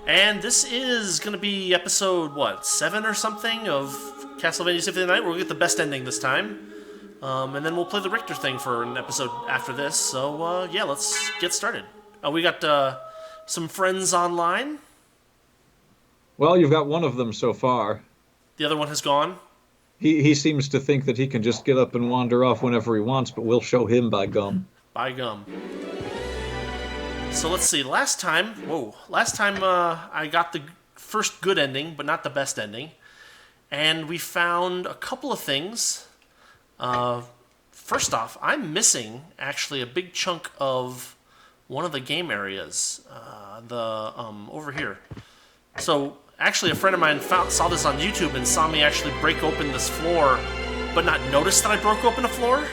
And this is going to be episode, 7 or something of Castlevania Symphony of the Night. We'll get the best ending this time. And then we'll play the Richter thing for an episode after this. So, yeah, let's get started. We got some friends online. Well, you've got one of them so far. The other one has gone. He seems to think that he can just get up and wander off whenever he wants, but we'll show him by gum. By gum. So let's see. Last time I got the first good ending, but not the best ending. And we found a couple of things. First off, I'm missing actually a big chunk of one of the game areas. Over here. So actually, a friend of mine saw this on YouTube and saw me actually break open this floor, but not notice that I broke open a floor.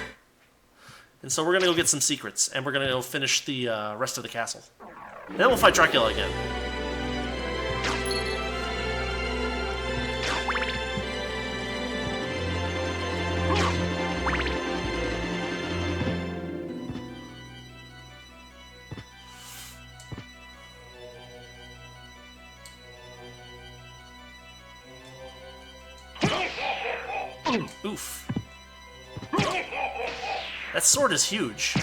And so we're going to go get some secrets, and we're going to go finish the rest of the castle. And then we'll fight Dracula again. Oof. That sword is huge.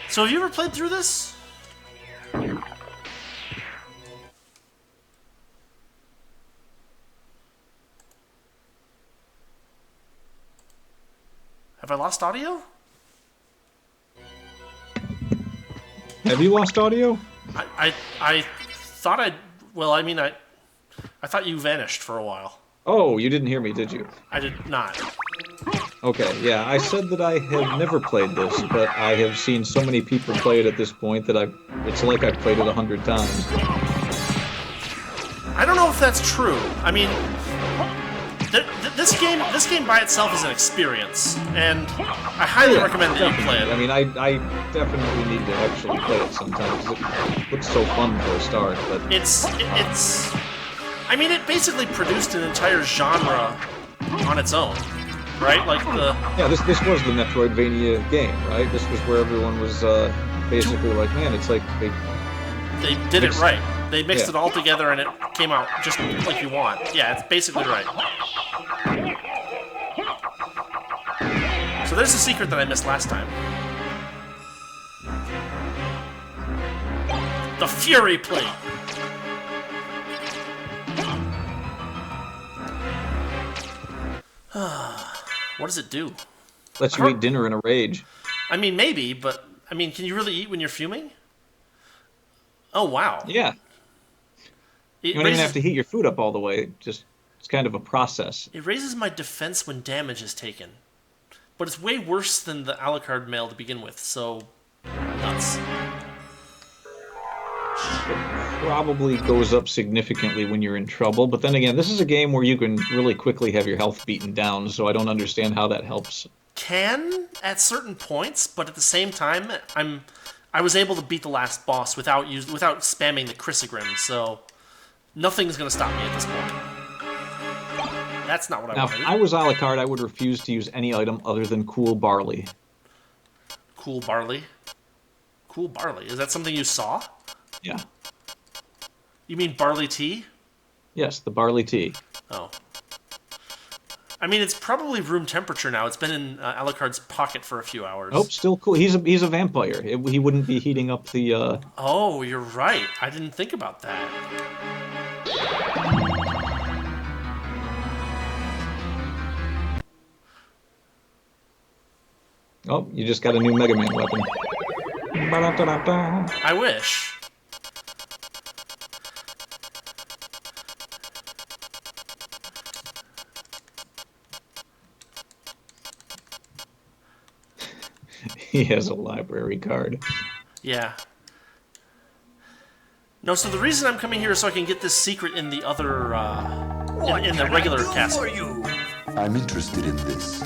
So have you ever played through this? Have I lost audio? Have you lost audio? I thought I thought you vanished for a while. Oh, you didn't hear me, did you? I did not. Okay, yeah, I said that I have never played this, but I have seen so many people play it at this point that it's like I've played it 100 times. I don't know if that's true. I mean, this game by itself is an experience, and I highly recommend that you play it. I mean, I definitely need to actually play it sometimes. It looks so fun for a start, but I mean, it basically produced an entire genre on its own, right? This was the Metroidvania game, right? This was where everyone was basically like, man, it's like they did it right. They mixed it all together and it came out just like you want. Yeah, it's basically right. So there's a secret that I missed last time. The Fury Plate! What does it do? Lets you eat dinner in a rage. I mean, maybe, but, can you really eat when you're fuming? Oh, wow. Yeah. You don't even have to heat your food up all the way. It's kind of a process. It raises my defense when damage is taken. But it's way worse than the Alucard mail to begin with, so nuts. It probably goes up significantly when you're in trouble, but then again, this is a game where you can really quickly have your health beaten down, so I don't understand how that helps. Can at certain points, but at the same time, I was able to beat the last boss without spamming the Crissaegrimming, so nothing's going to stop me at this point. That's not what I wanted. Now, if I was Alucard, I would refuse to use any item other than Cool Barley. Cool Barley? Cool Barley. Is that something you saw? Yeah. You mean barley tea? Yes, the barley tea. Oh. I mean, it's probably room temperature now. It's been in Alucard's pocket for a few hours. Oh, still cool. He's a vampire. He wouldn't be heating up the... Oh, you're right. I didn't think about that. Oh, you just got a new Mega Man weapon. I wish. He has a library card. Yeah. No, so the reason I'm coming here is so I can get this secret in the other, in the regular castle. I'm interested in this.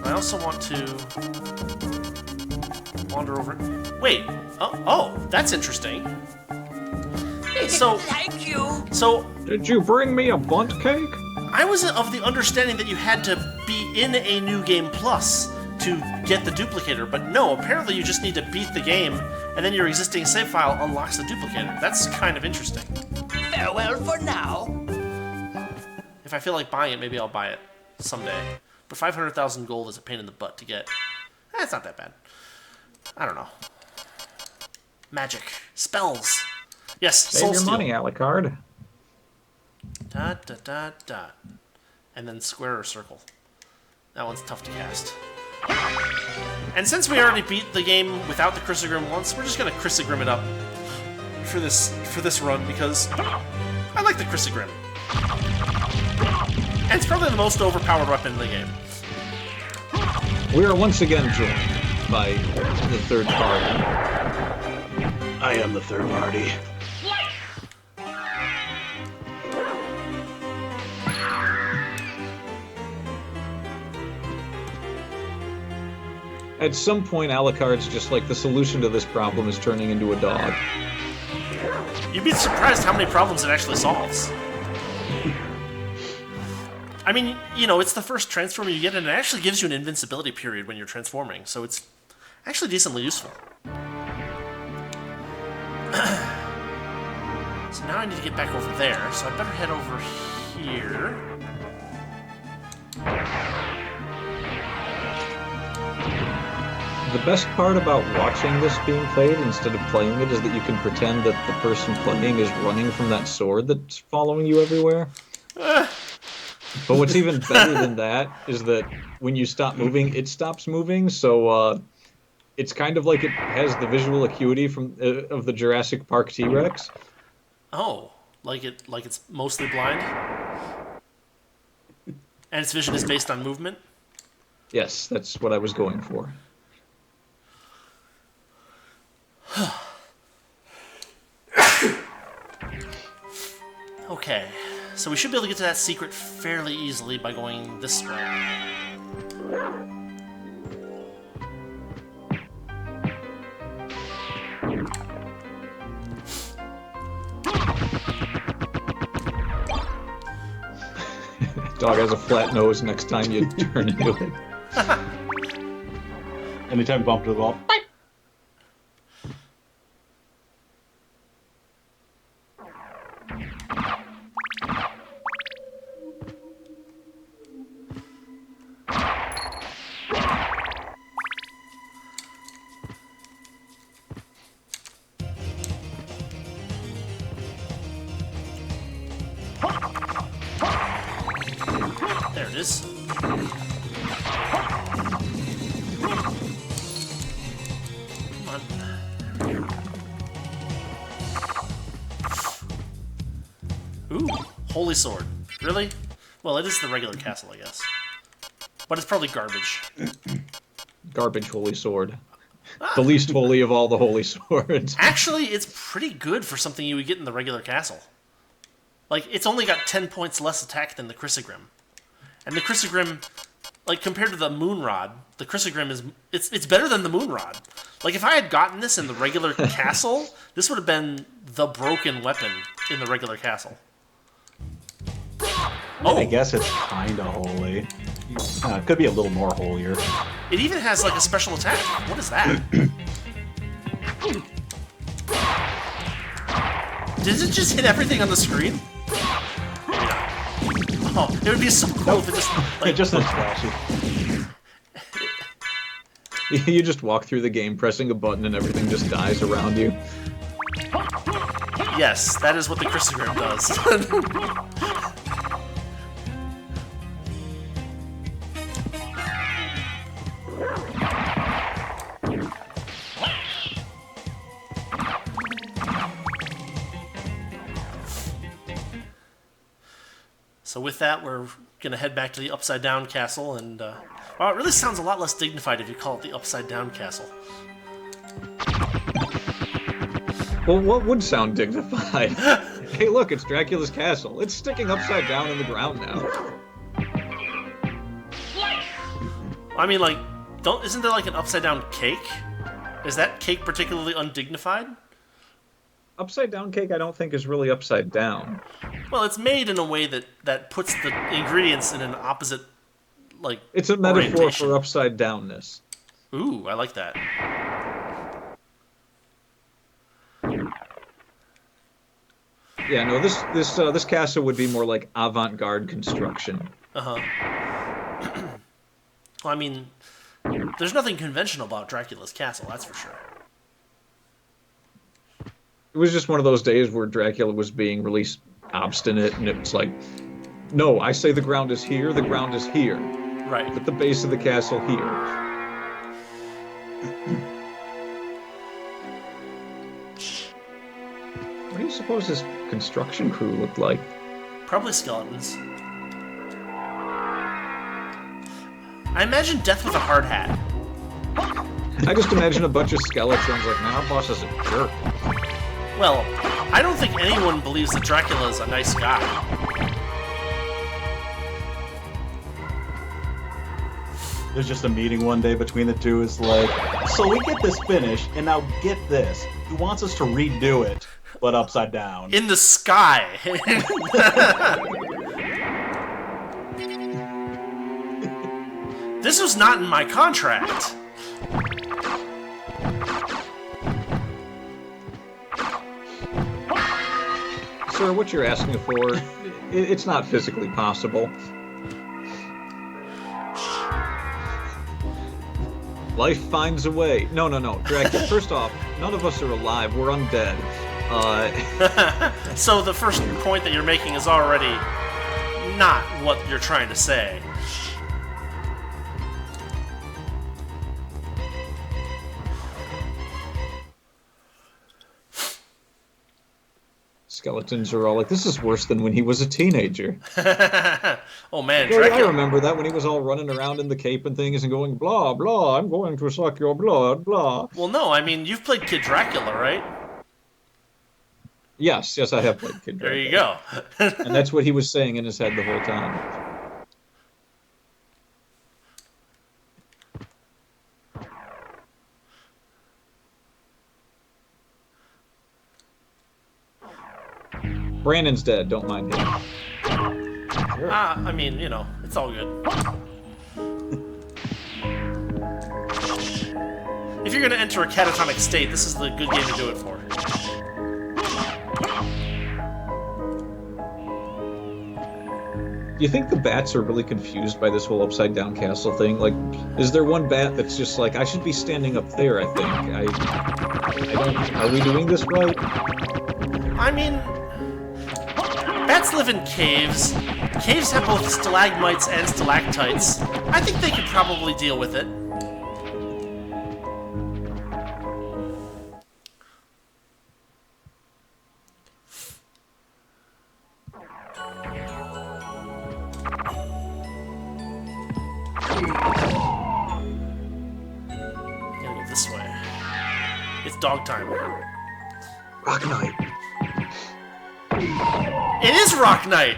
I also want to wander over. Wait. Oh, that's interesting. Hey, Thank you. So Did you bring me a bunt cake? I was of the understanding that you had to be in a New Game Plus to get the duplicator, but no, apparently you just need to beat the game, and then your existing save file unlocks the duplicator. That's kind of interesting. Farewell for now. If I feel like buying it, maybe I'll buy it someday. But 500,000 gold is a pain in the butt to get. It's not that bad. I don't know. Magic. Spells. Yes, Save soul your steal. money, Alucard. Dot, dot, dot, dot. And then square or circle. That one's tough to cast. And since we already beat the game without the Crissaegrimming once, we're just gonna Crissaegrimm it up for this run because I like the Crissaegrimming. And it's probably the most overpowered weapon in the game. We are once again joined by the third party. I am the third party. At some point, Alucard's just like, the solution to this problem is turning into a dog. You'd be surprised how many problems it actually solves. I mean, you know, it's the first transform you get, and it actually gives you an invincibility period when you're transforming, so it's actually decently useful. So now I need to get back over there, so I better head over here. The best part about watching this being played instead of playing it is that you can pretend that the person playing is running from that sword that's following you everywhere. But what's even better than that is that when you stop moving, it stops moving, so it's kind of like it has the visual acuity from of the Jurassic Park T-Rex. Oh, like it's mostly blind? And its vision is based on movement? Yes, that's what I was going for. Okay, so we should be able to get to that secret fairly easily by going this way. Dog has a flat nose next time you turn into it. Anytime you bump into the wall. There it is. Come on. Ooh, holy sword. Really? Well, it is the regular castle, I guess. But it's probably garbage. Garbage holy sword. The least holy of all the holy swords. Actually, it's pretty good for something you would get in the regular castle. Like, it's only got 10 points less attack than the Crissaegrimming. And the Crissaegrimming, like, compared to the Moonrod, the Crissaegrimming is... It's better than the Moonrod. Like, if I had gotten this in the regular castle, this would have been the broken weapon in the regular castle. Oh! I guess it's kinda holy. It could be a little more holier. It even has, like, a special attack. What is that? Did it just hit everything on the screen? Oh, it would be so cool if it just, like... It just looks flashy. You just walk through the game pressing a button and everything just dies around you. Yes, that is what the Crissaegrimming does. So with that, we're going to head back to the Upside Down Castle, and, well, it really sounds a lot less dignified if you call it the Upside Down Castle. Well, what would sound dignified? Hey, look, it's Dracula's castle. It's sticking upside down in the ground now. I mean, like, isn't there, like, an Upside Down cake? Is that cake particularly undignified? upside down cake I don't think is really upside down. Well, it's made in a way that puts the ingredients in an opposite, like, It's a metaphor orientation. for upside downness. Ooh, I like that. Yeah, no, this castle would be more like avant-garde construction. Well, I mean, there's nothing conventional about Dracula's castle, that's for sure. It was just one of those days where Dracula was being really obstinate, and it's like, no, I say the ground is here, the ground is here. Right. At the base of the castle here. What do you suppose his construction crew looked like? Probably skeletons. I imagine death with a hard hat. I just imagine a bunch of skeletons like, man, our boss is a jerk. Well, I don't think anyone believes that Dracula is a nice guy. There's just a meeting one day between the two. It's like, so we get this finished, and now get this. He wants us to redo it, but upside down. In the sky. This was not in my contract. Sir, what you're asking for, it's not physically possible. Life finds a way. No. Dracula, first off, none of us are alive. We're undead. So the first point that you're making is already not what you're trying to say. Skeletons are all like, this is worse than when he was a teenager. Oh man, Well, I Dracula. remember that when he was all running around in the cape and things and going, blah, blah, I'm going to suck your blood, blah. Well, no, I mean, you've played Kid Dracula, right? Yes, I have played Kid There you Dracula. go. And that's what he was saying in his head the whole time. Brandon's dead, don't mind him. I mean, you know, it's all good. If you're going to enter a catatonic state, this is the good game to do it for. Do you think the bats are really confused by this whole upside down castle thing? Like, is there one bat that's just like, I should be standing up there, I think. I don't, are we doing this right? I mean, bats live in caves. Caves have both stalagmites and stalactites. I think they could probably deal with it. Gotta go this way. It's dog time. Rock Knight. It is Rock Knight!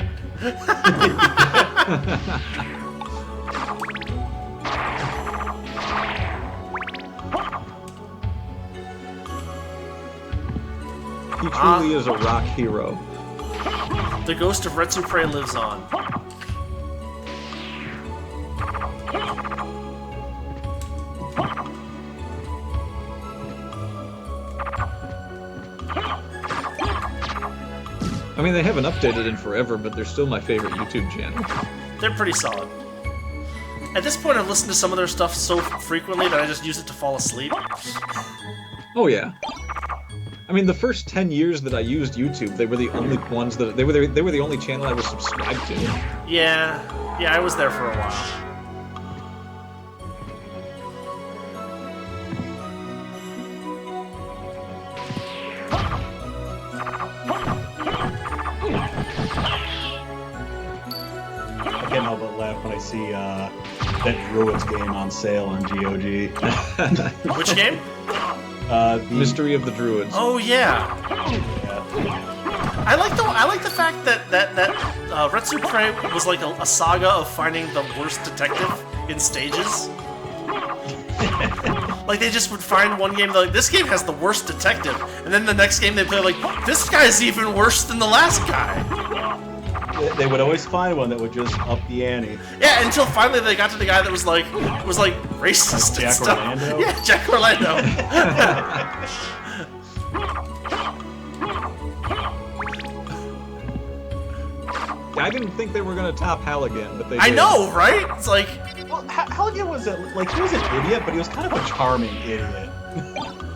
He truly is a rock hero. The ghost of Retsupre lives on. I mean, they haven't updated in forever, but they're still my favorite YouTube channel. They're pretty solid. At this point, I've listened to some of their stuff so frequently that I just use it to fall asleep. Oh yeah. I mean, the first 10 years that I used YouTube, they were the only ones that they were the only channel I was subscribed to. Yeah, I was there for a while. I can't help but laugh when I see that Druids game on sale on GOG. Which game? The Mystery of the Druids. Oh yeah. I like the fact that Retsupre was like a saga of finding the worst detective in stages. Like, they just would find one game, they're like, this game has the worst detective. And then the next game they play, like, this guy's even worse than the last guy. They would always find one that would just up the ante. Yeah, until finally they got to the guy that was like racist and Jack stuff. Orlando? Yeah, Jack Orlando. I didn't think they were gonna top Halligan, but they did. I know, right? It's like, Well, Halligan was he was an idiot, but he was kind of a charming idiot.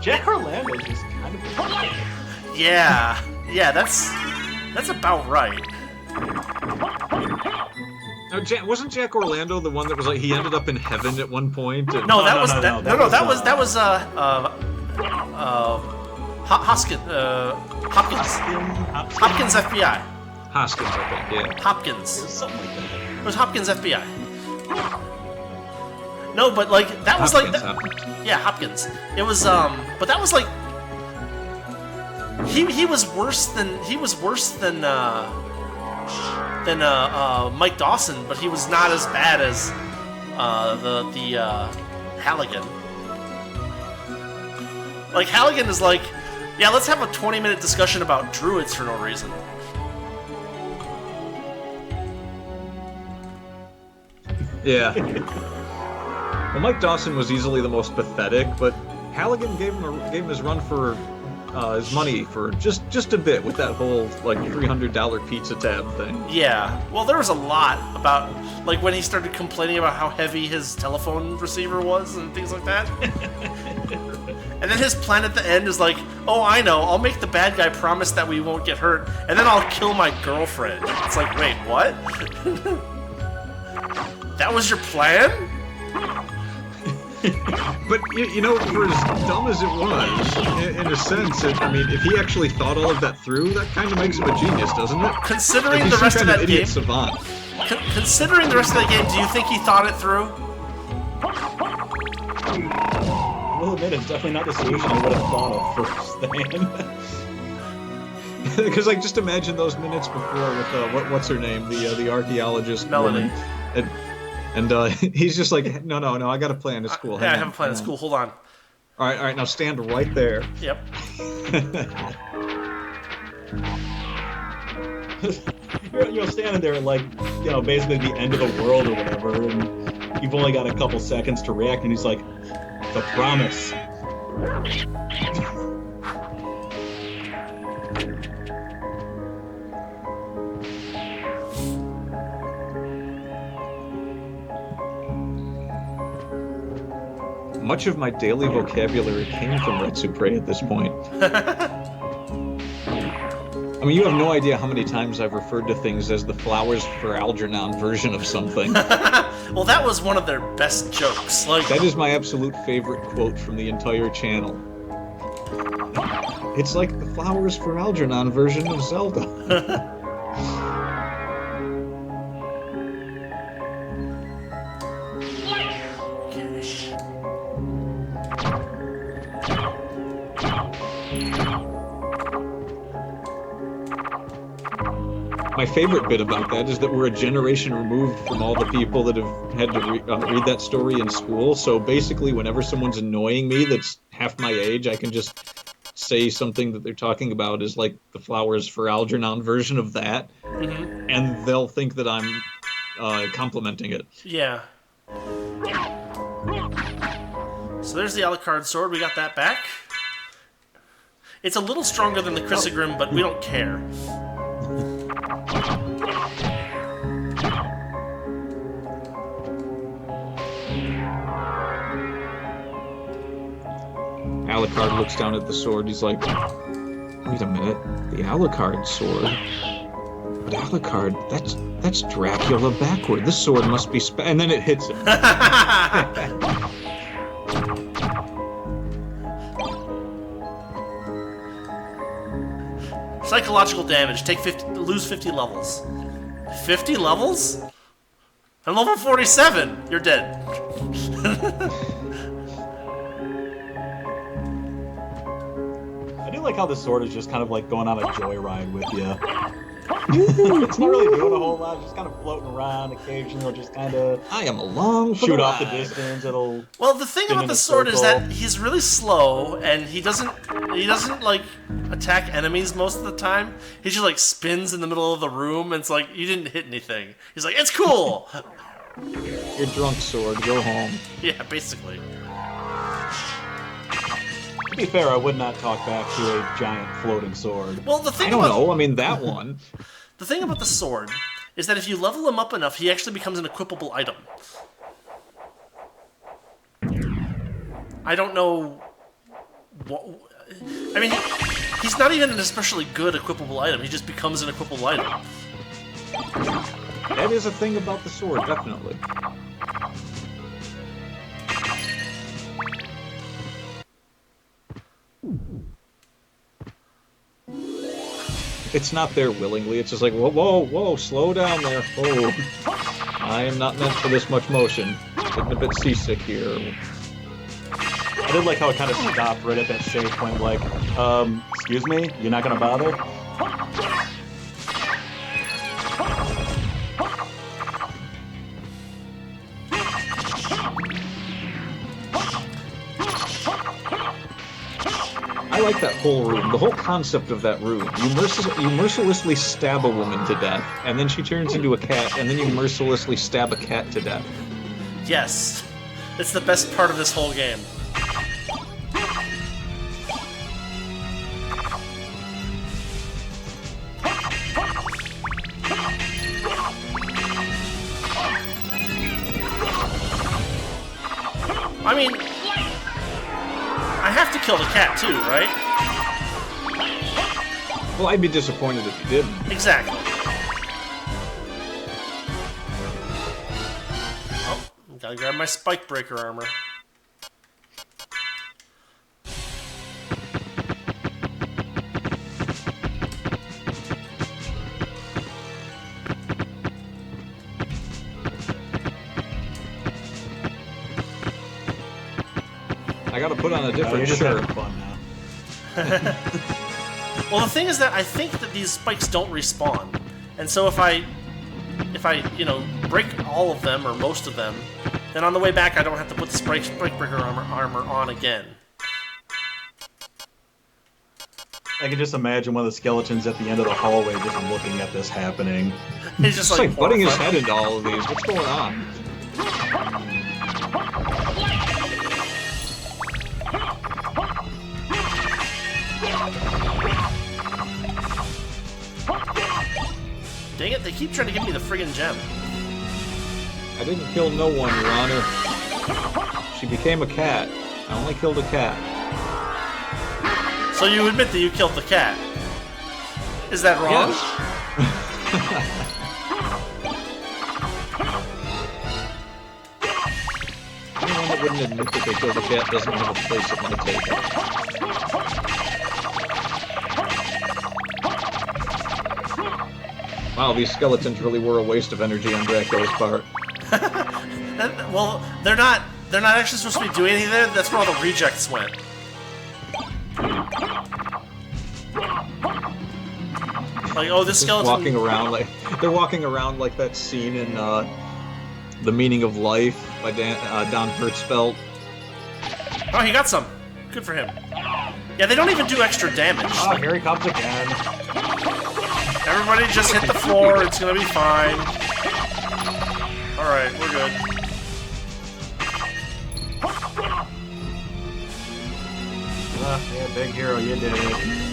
Jack Orlando was just kind of a idiot. yeah, that's about right. No, wasn't Jack Orlando the one that was like he ended up in heaven at one point? And... No, that no, was no, that, no, no, that was, that was Hopkins FBI. Hoskins, I think. Yeah. Hopkins. Something like that. It was Hopkins FBI. No, but like that was like Hopkins. yeah, Hopkins. It was but that was like he was worse than Mike Dawson, but he was not as bad as the Halligan. Like Halligan is like, yeah, let's have a 20-minute discussion about druids for no reason. Yeah. Well, Mike Dawson was easily the most pathetic, but Halligan gave him his run for his money for just a bit with that whole like $300 pizza tab thing. Yeah. Well, there was a lot about like when he started complaining about how heavy his telephone receiver was and things like that. And then his plan at the end is like, oh, I know, I'll make the bad guy promise that we won't get hurt, and then I'll kill my girlfriend. It's like, wait, what? That was your plan? But you know, for as dumb as it was, in a sense, I mean, if he actually thought all of that through, that kind of makes him a genius, doesn't it? Considering Like, the he's rest some of kind that game, idiot savant. considering the rest of that game, do you think he thought it through? I will admit, it's definitely not the solution I would have thought of first thing. Because like, just imagine those minutes before with what's her name, the archaeologist Melanie. woman. And he's just like, no, I got a plan at school. Yeah, I Hang have on, a plan at hang on. school. Hold on. All right, now stand right there. Yep. You're standing there like, basically the end of the world or whatever, and you've only got a couple seconds to react, and he's like, the promise. Much of my daily vocabulary came from Retsupre at this point. I mean, you have no idea how many times I've referred to things as the flowers for Algernon version of something. Well, that was one of their best jokes. Like, That is my absolute favorite quote from the entire channel. It's like the flowers for Algernon version of Zelda. My favorite bit about that is that we're a generation removed from all the people that have had to read that story in school. So basically, whenever someone's annoying me that's half my age, I can just say something that they're talking about is like the flowers for Algernon version of that, and they'll think that I'm complimenting it. yeah. So there's the Alucard sword. We got that back. It's a little stronger than the Crissaegrimming, but we don't care. Alucard looks down at the sword. He's like, wait a minute, the Alucard sword? But Alucard, that's Dracula backward. This sword must be and then it hits him. Psychological damage. Lose 50 levels. 50 levels? I'm level 47. You're dead. I do like how the sword is just kind of like going on a joyride with you. It's not really doing a whole lot. It's just kind of floating around. Occasionally, it'll just kind of I am along for shoot the off the ride. distance. It'll Well, the thing spin about in the a sword is circle. that he's really slow, and he doesn't like attack enemies most of the time. He just like spins in the middle of the room, and it's like you didn't hit anything. He's like, it's cool. Your drunk sword, go home. Yeah, basically. To be fair, I would not talk back to a giant floating sword. Well, the I thing don't about know. I mean, that one. the thing about the sword is that if you level him up enough, he actually becomes an equipable item. I don't know. I mean, he's not even an especially good equipable item. He just becomes an equipable item. That is a thing about the sword, definitely. It's not there willingly. It's just like, whoa, whoa, whoa, slow down there. Oh, I am not meant for this much motion. Getting a bit seasick here. I did like how it kind of stopped right at that save point, like, excuse me, you're not gonna bother? I like that whole room. The whole concept of that room. You mercilessly stab a woman to death, and then she turns into a cat, and then you mercilessly stab a cat to death. Yes, it's the best part of this whole game. I mean, I have to kill the cat too, right? Well, I'd be disappointed if you didn't. Exactly. Oh, gotta grab my spike breaker armor. I gotta put on a You're different just shirt. having fun now. Well, the thing is that I think that these spikes don't respawn, and so if I break all of them or most of them, then on the way back I don't have to put the spike breaker armor on again. I can just imagine one of the skeletons at the end of the hallway just looking at this happening. He's just It's like butting his horrified. head into all of these. What's going on? Dang it! They keep trying to give me the friggin' gem. I didn't kill no one, Your Honor. She became a cat. I only killed a cat. So you admit that you killed the cat? Is that wrong? Yes. Anyone that wouldn't admit that they killed a cat doesn't have a place at my table. Wow, these skeletons really were a waste of energy on Dracula's part. Well, they're not. They're not actually supposed to be doing anything there. That's where all the rejects went. Like, oh, this Just skeleton. walking around like they're walking around like that scene in The Meaning of Life by Don Hertzfeldt. Oh, he got some. Good for him. Yeah, they don't even do extra damage. Oh, here he comes again. Everybody just hit the floor. It's gonna be fine. All right, we're good. Yeah, big hero, you did it.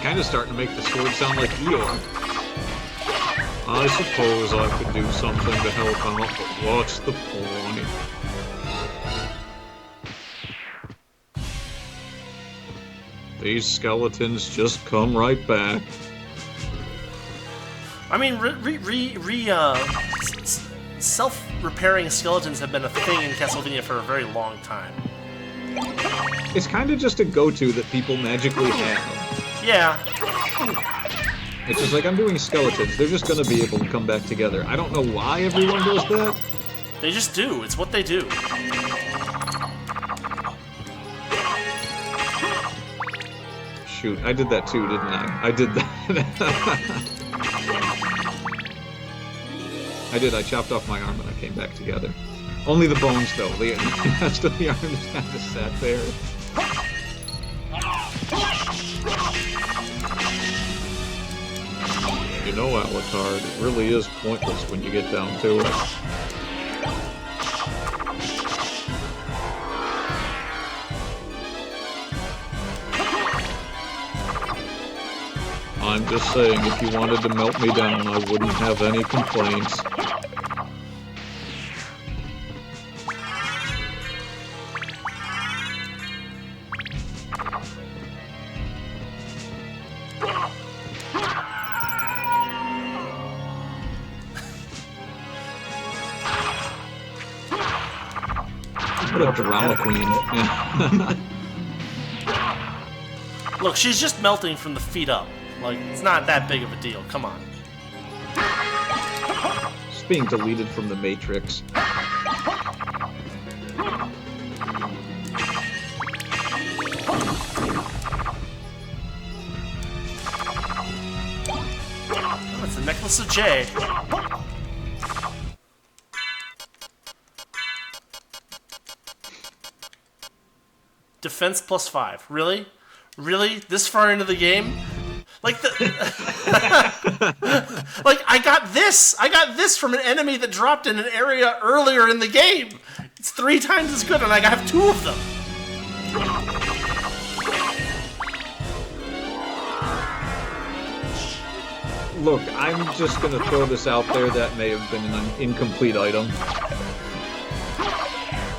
Kind of starting to make the sword sound like Eeyore. I suppose I could do something to help out, but what's the point? These skeletons just come right back. I mean, self-repairing skeletons have been a thing in Castlevania for a very long time. It's kind of just a go-to that people magically have. Yeah. It's just like, I'm doing skeletons, they're just gonna be able to come back together. I don't know why everyone does that. They just do. It's what they do. shoot. I did that too, didn't I? I did that. I did. I chopped off my arm and I came back together. Only the bones, though. The rest of the arm just kind of sat there. You know, Alucard, it really is pointless when you get down to it. I'm just saying, if you wanted to melt me down, I wouldn't have any complaints. What a drama queen. Yeah. Look, she's just melting from the feet up. Like, it's not that big of a deal. Come on. It's being deleted from the Matrix. Oh, it's the necklace of J. Defense +5. Really? Really? This far into the game? Like the like I got this from an enemy that dropped in an area earlier in the game. It's 3 times as good and I have 2 of them. Look, I'm just gonna throw this out there. That may have been an incomplete item.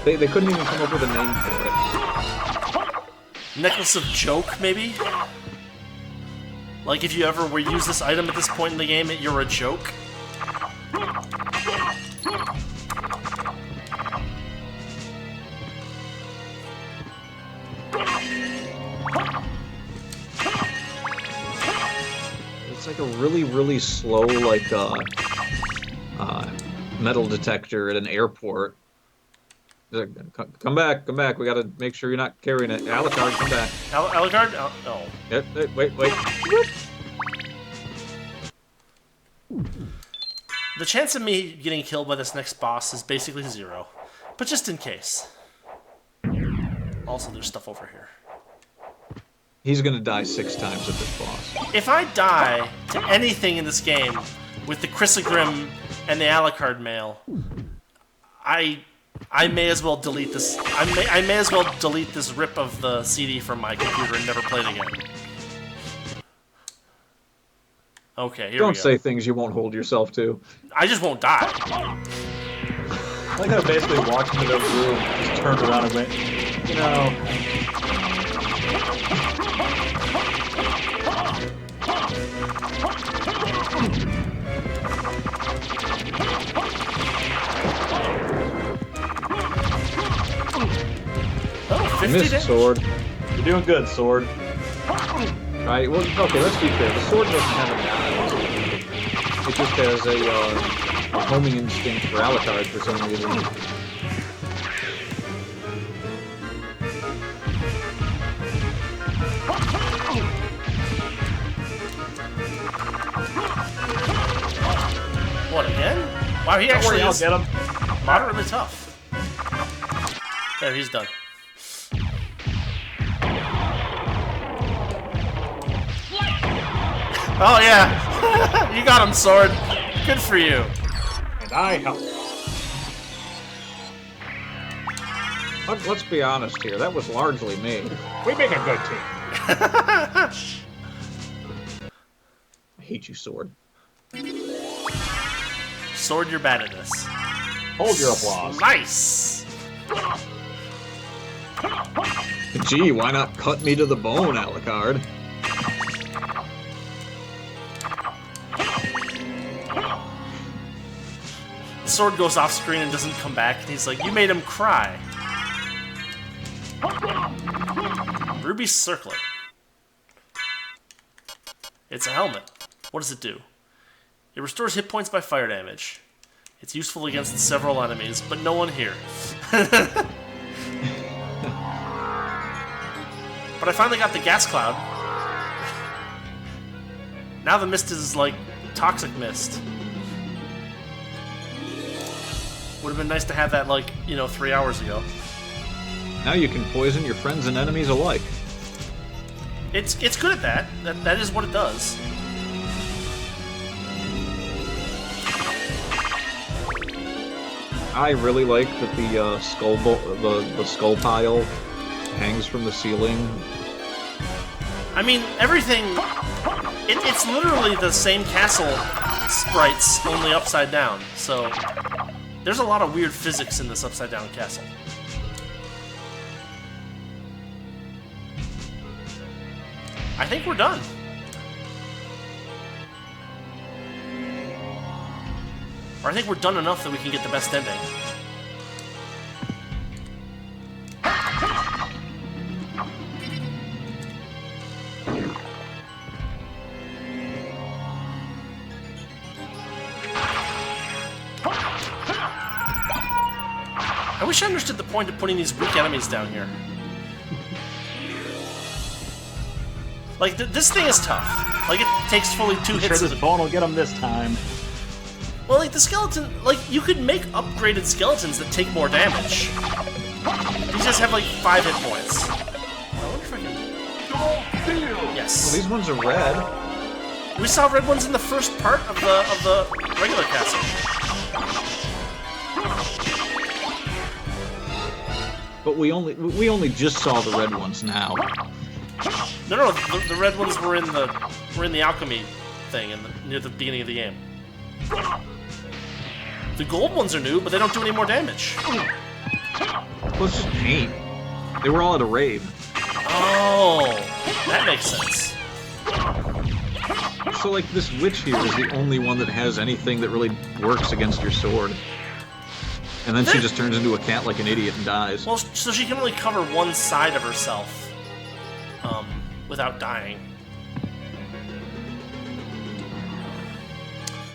They couldn't even come up with a name for it. Necklace of Joke, maybe? Like if you ever use this item at this point in the game, you're a joke? It's like a really, really slow, like, metal detector at an airport. Come back, we gotta make sure you're not carrying it. Alucard, come back. Alucard? Oh. Wait. The chance of me getting killed by this next boss is basically 0. But just in case. Also, there's stuff over here. He's gonna die 6 times at this boss. If I die to anything in this game with the Crissaegrimming and the Alucard mail, I may as well delete this. I may as well delete this rip of the CD from my computer and never play it again. Okay, here we go. Don't say things you won't hold yourself to. I just won't die. I like how I basically walked into the room, just turned around and went, you know. Oh, 50 Missed damage. sword. You're doing good, sword. Right, well, okay, let's be fair. The sword doesn't have any eyes. It just has a homing instinct for Alucard for some reason. What, again? Wow, he Don't actually worry, I'll is get him. moderately tough. There, he's done. Oh yeah, you got him, sword. Good for you. And I help. Let's be honest here. That was largely me. We make a good team. I hate you, sword. Sword, you're bad at this. Hold your applause. Nice. Gee, why not cut me to the bone, Alucard? The sword goes off screen and doesn't come back, and he's like, "You made him cry." Ruby circlet. It's a helmet. What does it do? It restores hit points by fire damage. It's useful against several enemies, but no one here. But I finally got the gas cloud. Now the mist is like toxic mist. Would have been nice to have that, like, 3 hours ago. Now you can poison your friends and enemies alike. It's good at that. That is what it does. I really like that the skull pile hangs from the ceiling. I mean, everything. It's literally the same castle sprites, only upside down. So there's a lot of weird physics in this upside down castle. I think we're done. Or I think we're done enough that we can get the best ending. I wish I understood the point of putting these weak enemies down here. Like, this thing is tough. Like, it takes fully 2 hits. Sure, this bone will get him this time. Well, like, the skeleton... Like, you could make upgraded skeletons that take more damage. These just have, like, 5 hit points. I wonder if I can... Yes. Well, these ones are red. We saw red ones in the first part of the regular castle. But we only just saw the red ones now. No, the red ones were in the alchemy thing near the beginning of the game. The gold ones are new, but they don't do any more damage. Well, it's just paint. They were all at a rave. Oh, that makes sense. So, like, this witch here is the only one that has anything that really works against your sword. And then she just turns into a cat like an idiot and dies. Well, so she can only cover one side of herself without dying.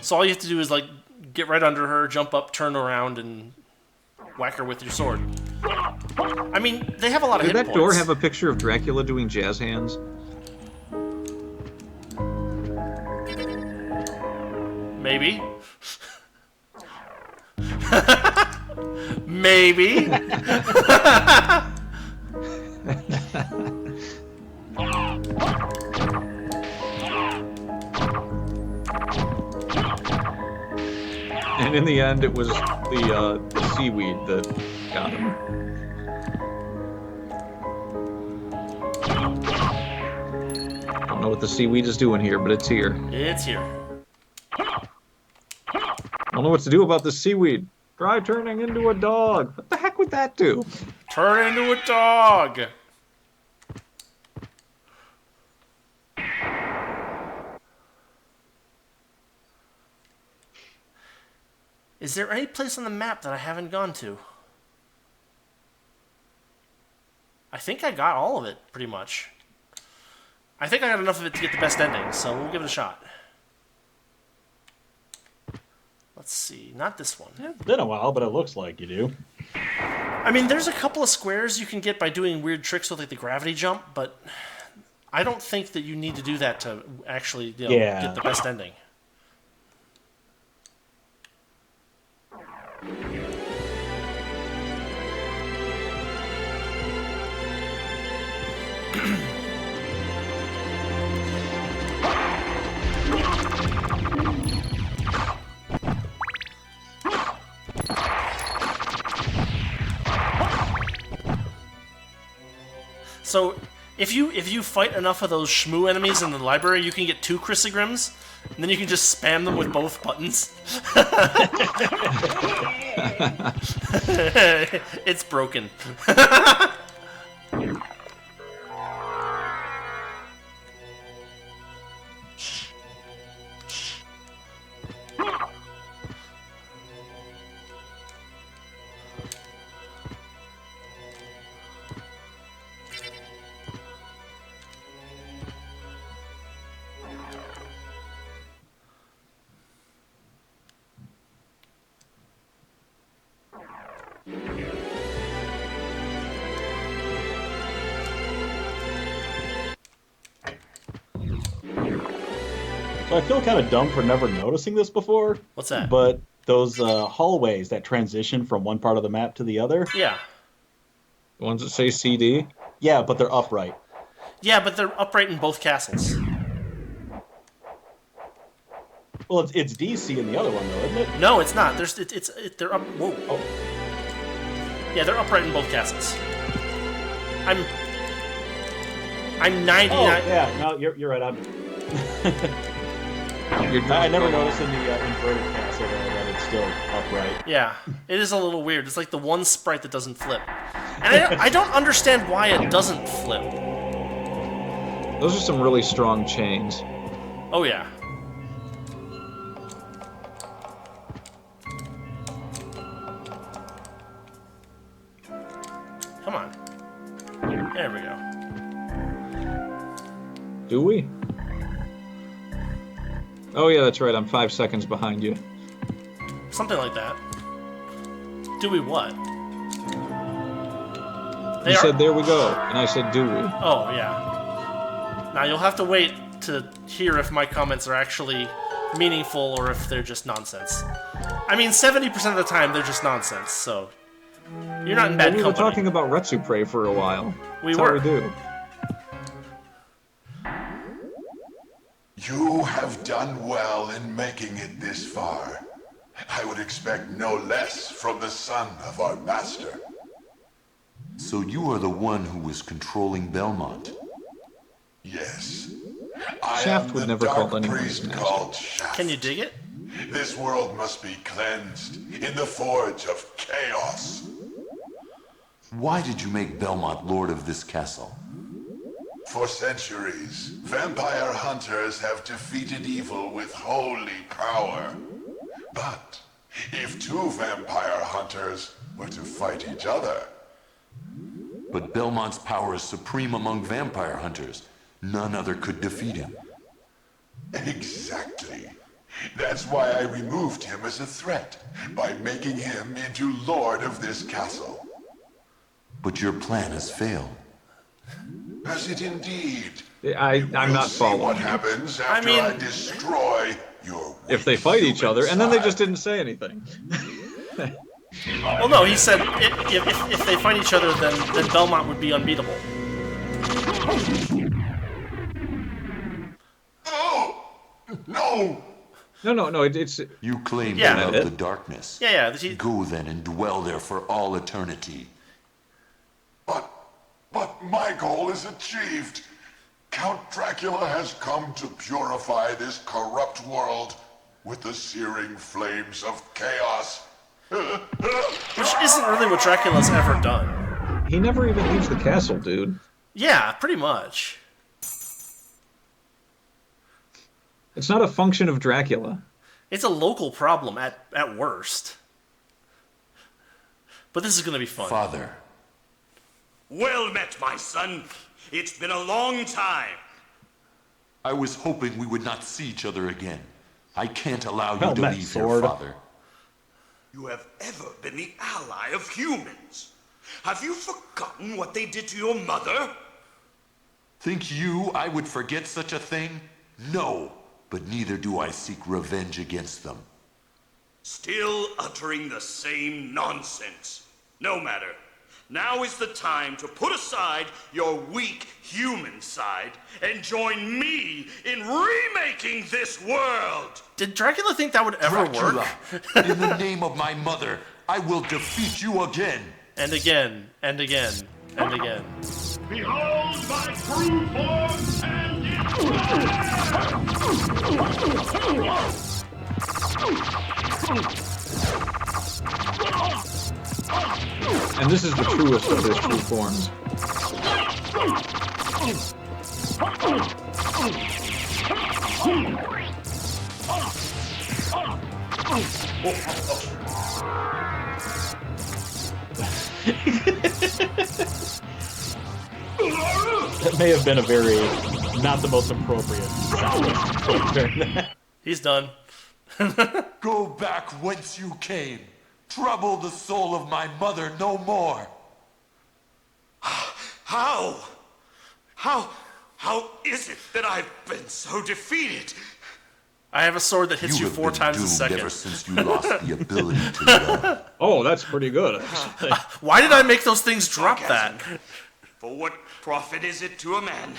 So all you have to do is, like, get right under her, jump up, turn around, and whack her with your sword. I mean, they have a lot of hit points. Did that door have a picture of Dracula doing jazz hands? Maybe. Maybe. And in the end, it was the seaweed that got him. Don't know what the seaweed is doing here, but it's here. It's here. Don't know what to do about the seaweed. Try turning into a dog. What the heck would that do? Turn into a dog. Is there any place on the map that I haven't gone to? I think I got all of it, pretty much. I think I got enough of it to get the best ending, so we'll give it a shot. Let's see, not this one. It's been a while, but it looks like you do. I mean, there's a couple of squares you can get by doing weird tricks with, like, the gravity jump, but I don't think that you need to do that to actually get the best ending. So, if you fight enough of those shmoo enemies in the library, you can get 2 Crissaegrimms, and then you can just spam them with both buttons. It's broken. So I feel kind of dumb for never noticing this before. What's that? But those hallways that transition from one part of the map to the other. Yeah. The ones that say CD? Yeah, but they're upright. Yeah, but they're upright in both castles. Well, it's DC in the other one, though, isn't it? No, it's not. They're up. Whoa. Oh. Yeah, they're upright in both castles. I'm 99. Oh, yeah. No, you're right. I never noticed in the inverted castle though, that it's still upright. Yeah, it is a little weird. It's like the one sprite that doesn't flip, and I don't understand why it doesn't flip. Those are some really strong chains. Oh yeah. Come on. There we go. Do we? Oh yeah, that's right. I'm 5 seconds behind you. Something like that. Do we what? You said there we go, and I said do we. Oh, yeah. Now, you'll have to wait to hear if my comments are actually meaningful or if they're just nonsense. I mean, 70% of the time, they're just nonsense, so... You're not in bad company. We were talking about Retsupre for a while. We That's were. How we do. You have done well in making it this far. I would expect no less from the son of our master. So you are the one who was controlling Belmont? Yes. I Shaft am would the never dark call anyone priest his master. called Shaft. Can you dig it? This world must be cleansed in the forge of chaos. Why did you make Belmont lord of this castle? For centuries, vampire hunters have defeated evil with holy power. But if two vampire hunters were to fight each other... But Belmont's power is supreme among vampire hunters. None other could defeat him. Exactly. That's why I removed him as a threat, by making him into lord of this castle. But your plan has failed. Has it indeed? I'm We'll not see following. what happens after I destroy your If they weak fight each human other, and then they side. just didn't say anything. Well, no, he said if they fight each other, then Belmont would be unbeatable. Oh! No! No, it's... You claim Yeah. to love It? the darkness. Yeah. Go then and dwell there for all eternity. But my goal is achieved. Count Dracula has come to purify this corrupt world with the searing flames of chaos. Which isn't really what Dracula's ever done. He never even leaves the castle, dude. Yeah, pretty much. It's not a function of Dracula. It's a local problem at worst. But this is going to be fun. Father, Well met, my son. It's been a long time. I was hoping we would not see each other again. I can't allow you Well to met, leave sword. here, Father. You have ever been the ally of humans. Have you forgotten what they did to your mother? Think you I would forget such a thing? No, but neither do I seek revenge against them. Still uttering the same nonsense. No matter. Now is the time to put aside your weak human side and join me in remaking this world. Did Dracula think that would ever Dracula, work? in the name of my mother, I will defeat you again. And again, and again, and again. Behold my true form and And this is the truest of his true forms. That may have been a very not the most appropriate sound during that. He's done. Go back whence you came. Trouble the soul of my mother no more. How is it that I've been so defeated? I have a sword that hits you have 4 been times a doomed second. ever since you lost the ability to love. Oh, that's pretty good, actually. Why did I make those things drop that? For what profit is it to a man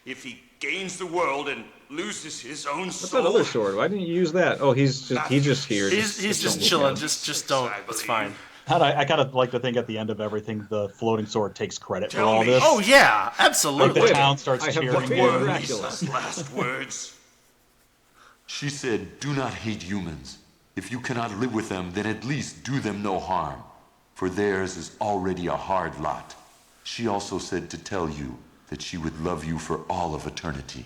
if he gains the world and loses his own What's soul? that other sword? Why didn't you use that? Oh, he's just here. He's just chilling. Just don't. It's fine. I kind of like to think at the end of everything, the floating sword takes credit for Tell all me. this. Oh yeah, Like absolutely. the town starts I have cheering. defeated him. Dracula. Those last words. She said, do not hate humans. If you cannot live with them, then at least do them no harm. For theirs is already a hard lot. She also said to tell you that she would love you for all of eternity.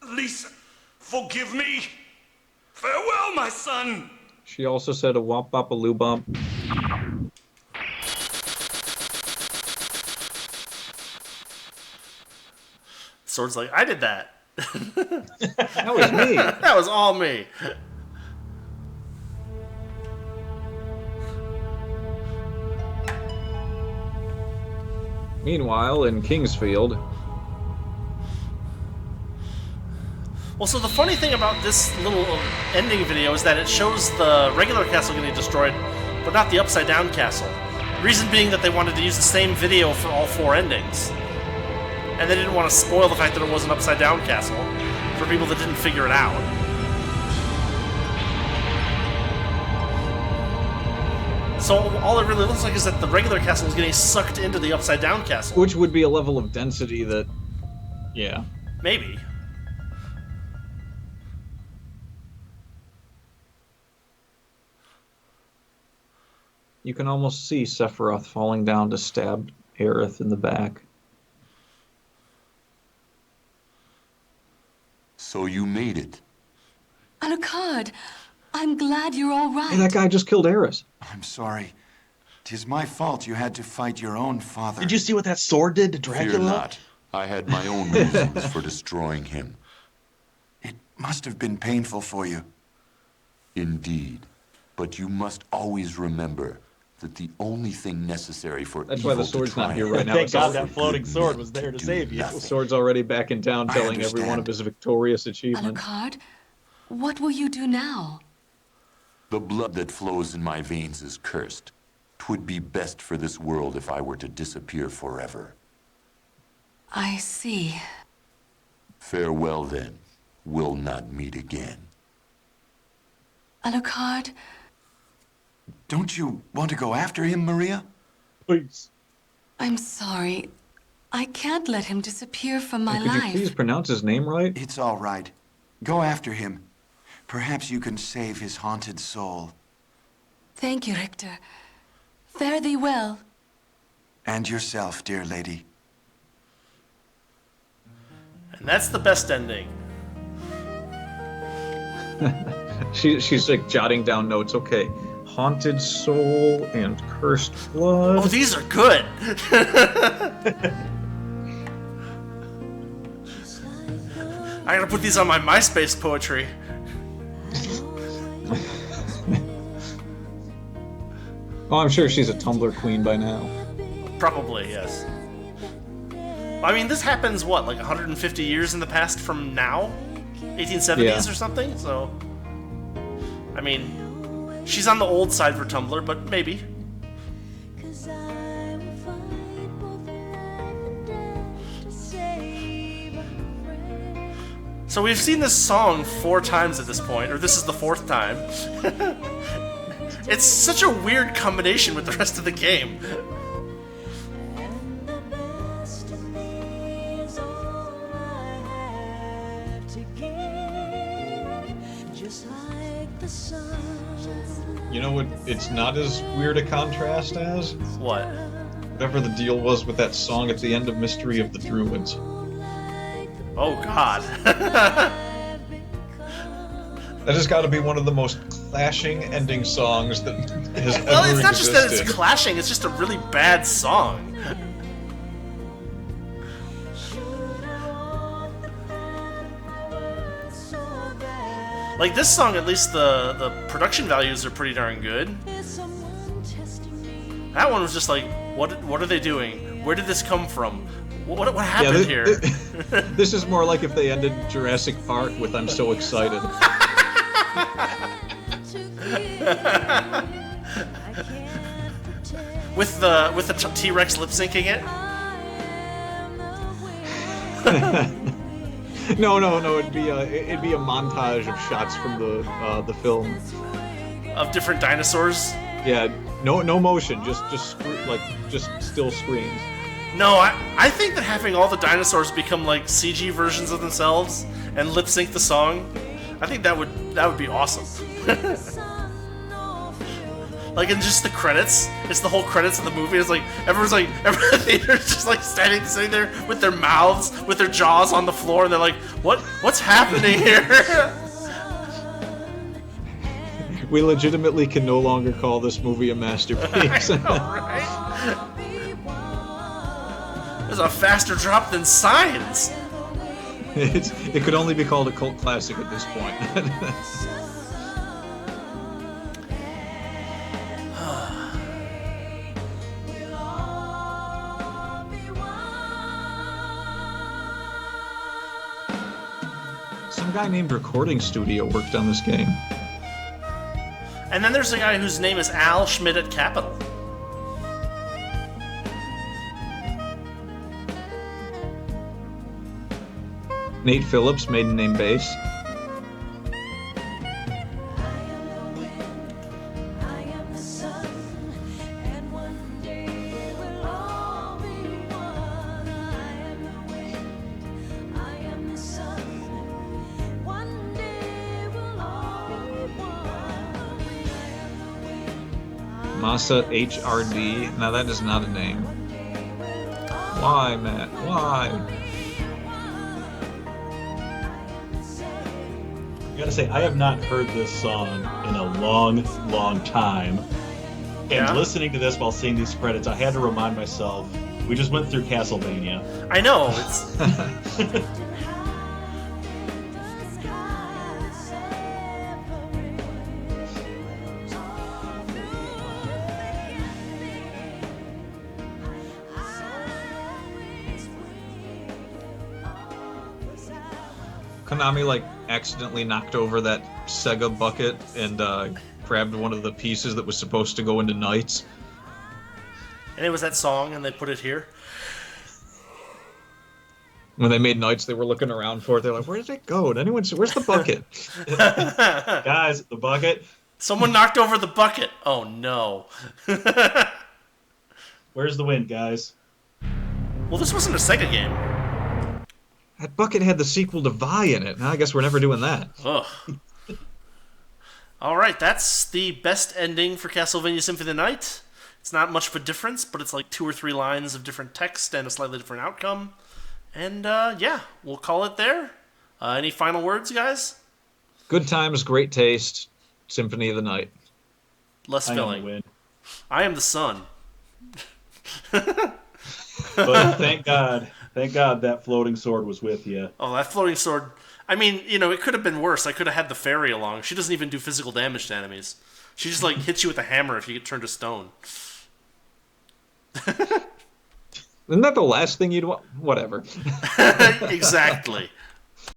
Lisa, forgive me. Farewell, my son. She also said a wop bop a loo bump. Sword's like, I did that. That was me. That was all me. Meanwhile, in Kingsfield, Well, so the funny thing about this little ending video is that it shows the regular castle getting destroyed, but not the upside down castle. Reason being that they wanted to use the same video for all 4 endings. And they didn't want to spoil the fact that it was an upside down castle for people that didn't figure it out. So all it really looks like is that the regular castle is getting sucked into the upside down castle. which would be a level of density that, yeah. Maybe. You can almost see Sephiroth falling down to stab Aerith in the back. So you made it. Alucard, I'm glad you're all right. Hey, that guy just killed Aerith. I'm sorry. 'Tis my fault you had to fight your own father. Did you see what that sword did to Dracula? Fear not. I had my own reasons for destroying him. It must have been painful for you. Indeed. But you must always remember that the only thing necessary for That's evil why the to sword's not here triumph right now. Thank It's God all- that floating good sword men was there to do save you. nothing. The sword's already back in town I telling everyone understand. of his victorious achievement. Alucard, what will you do now? The blood that flows in my veins is cursed. 'Twould be best for this world if I were to disappear forever. I see. Farewell then. We'll not meet again. Alucard, Don't you want to go after him, Maria? Please. I'm sorry. I can't let him disappear from my Could you life. please pronounce his name right? It's all right. Go after him. Perhaps you can save his haunted soul. Thank you, Richter. Fare thee well. And yourself, dear lady. And that's the best ending. She's like jotting down notes. Okay, haunted soul and cursed blood. Oh, these are good. I gotta put these on my MySpace poetry. Oh, I'm sure she's a Tumblr queen by now. Probably, yes. I mean, this happens, what, like 150 years in the past from now? 1870s Yeah. or something? So, I mean, she's on the old side for Tumblr, but maybe. So we've seen this song 4 times at this point, or this is the 4th time. It's such a weird combination with the rest of the game. You know what? It's not as weird a contrast as What? whatever the deal was with that song at the end of Mystery of the Druids. Oh God. That has got to be one of the most clashing ending songs that has ever Well, it's not just that existed. it's clashing, it's just a really bad song. Like this song, at least the production values are pretty darn good. That one was just like, what are they doing? Where did this come from? What happened here? This is more like if they ended Jurassic Park with "I'm so excited." with the T-Rex lip syncing it. No. It'd be a montage of shots from the film of different dinosaurs. Yeah, no motion, just still screens. No, I think that having all the dinosaurs become like CG versions of themselves and lip sync the song, I think that would be awesome. Like in just the credits, it's the whole credits of the movie. It's like everyone's just like sitting there with their mouths, with their jaws on the floor, and they're like, "What's happening here?" We legitimately can no longer call this movie a masterpiece. I know, right? There's a faster drop than Signs. It could only be called a cult classic at this point. Some guy named Recording Studio worked on this game. And then there's a guy whose name is Al Schmidt at Capital. Nate Phillips, maiden name bass. Masa HRD. Now that is not a name. Why, Matt? Why? I gotta say, I have not heard this song in a long, long time. And listening to this while seeing these credits, I had to remind myself, we just went through Castlevania. I know, it's... Konami accidentally knocked over that Sega bucket and grabbed one of the pieces that was supposed to go into Knights. And it was that song, and they put it here. When they made Knights, they were looking around for it. They're like, "Where did it go? Did anyone see? Where's the bucket?" Guys, the bucket. Someone knocked over the bucket. Oh no. Where's the wind, guys? Well, this wasn't a Sega game. That bucket had the sequel to Vi in it. Now I guess we're never doing that. Ugh. All right, that's the best ending for Castlevania Symphony of the Night. It's not much of a difference, but it's like 2 or 3 lines of different text and a slightly different outcome. And yeah, we'll call it there. Any final words, guys? Good times, great taste. Symphony of the Night. Less filling. I am the sun. But thank God that floating sword was with you. Oh, that floating sword. I mean, it could have been worse. I could have had the fairy along. She doesn't even do physical damage to enemies. She just hits you with a hammer if you get turned to stone. Isn't that the last thing you'd want? Whatever. Exactly.